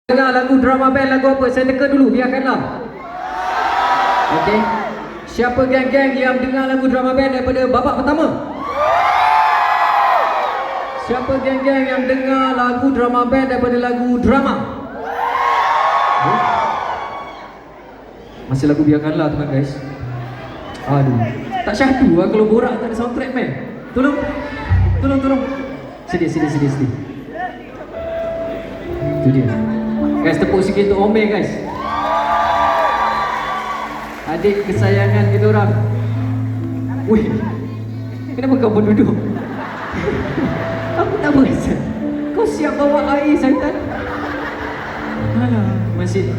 Dengar lagu drama band, lagu apa? Saya teka dulu, biarkanlah. Okey. Siapa geng-geng yang dengar lagu drama band daripada babak pertama? Siapa geng-geng yang dengar lagu drama band daripada lagu drama? Masih lagu biarkanlah teman guys. Aduh, tak syahdu lah kalau borak tak ada soundtrack man. Tolong. Sedih. Itu dia. Guys, tepuk sikit untuk Ome guys. Adik kesayangan kita orang. Wih, kenapa kau berduduk? Aku tak berasa. Kau siap bawa air syaitan? Alah, masih.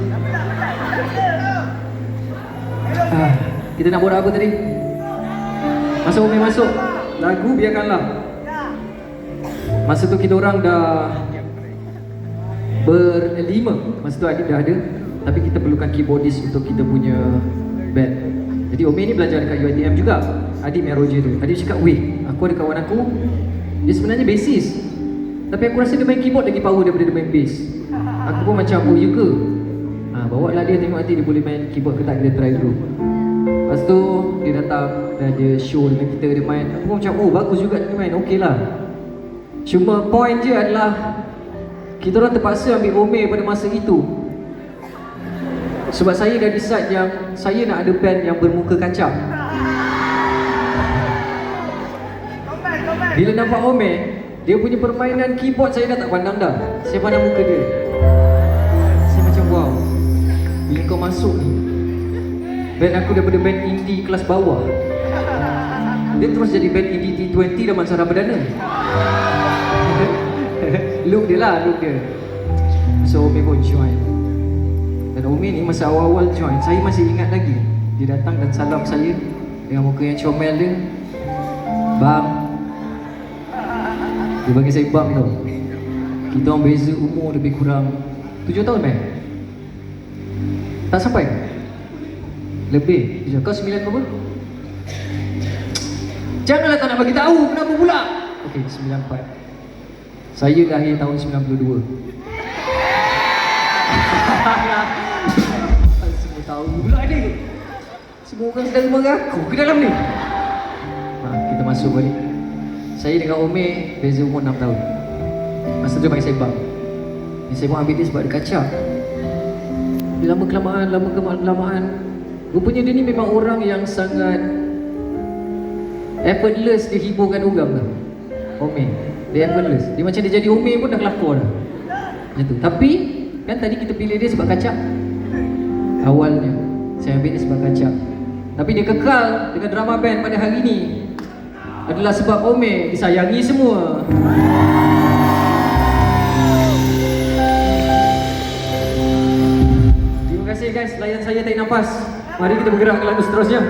Kita nak borak apa tadi? Masuk Ome masuk. Lagu biarkanlah. Masa tu kita orang dah berlima. Masa tu Adik dah ada. Tapi kita perlukan keyboardist untuk kita punya band. Jadi Ome ni belajar dekat UiTM juga. Adik main Roger tu. Adik cakap, weh, aku ada kawan aku, dia sebenarnya bassist, tapi aku rasa dia main keyboard lagi power daripada dia main bass. Aku pun macam, oh ya ke? Bawa lah dia tengok nanti dia boleh main keyboard ke tak, kita try dulu. Lepas tu dia datang, dia ada show dengan kita, dia main. Aku pun macam, oh bagus juga dia main, okey lah. Cuma point je adalah kita orang terpaksa ambil Ome pada masa itu. Sebab saya dah decide yang saya nak ada band yang bermuka kacang. Bila nampak Ome, dia punya permainan keyboard saya dah tak pandang dah. Saya pandang muka dia. Saya macam wow, bila kau masuk ni, band aku daripada band indie kelas bawah, dia terus jadi band indie T20 dan Mansara Perdana. Look dia. So Ome pun join. Dan Ome ni masa awal-awal join, saya masih ingat lagi. Dia datang dan salam saya dengan muka yang comel dia. Bang. Dia bagi saya bang tau. Kita orang beza umur lebih kurang 7 tahun kan? Tak sampai? Lebih. Dia cakap, kau 9 berapa? Janganlah tak nak bagi tahu, kenapa pula? Okey, 94. Saya lahir tahun 92. Semua tahu pula ni. Semua orang sedang mengaku ke dalam ni. Kita masuk balik. Saya dengan Ome beza umur 6 tahun. Masa tu dia panggil saya bang. Saya pun ambil dia sebab dia kacak. Lama kelamaan rupanya dia ni memang orang yang sangat effortless dia hiburkan orang tau. Ome, dia effortless. Dia macam dia jadi Ome pun dah kelakor dah. Macam tu. Tapi kan tadi kita pilih dia sebab kacak. Awalnya saya ambil dia sebab kacak. Tapi dia kekal dengan drama band pada hari ini adalah sebab Ome disayangi semua. Terima kasih guys, layan saya tarik nafas. Mari kita bergerak ke lagu seterusnya.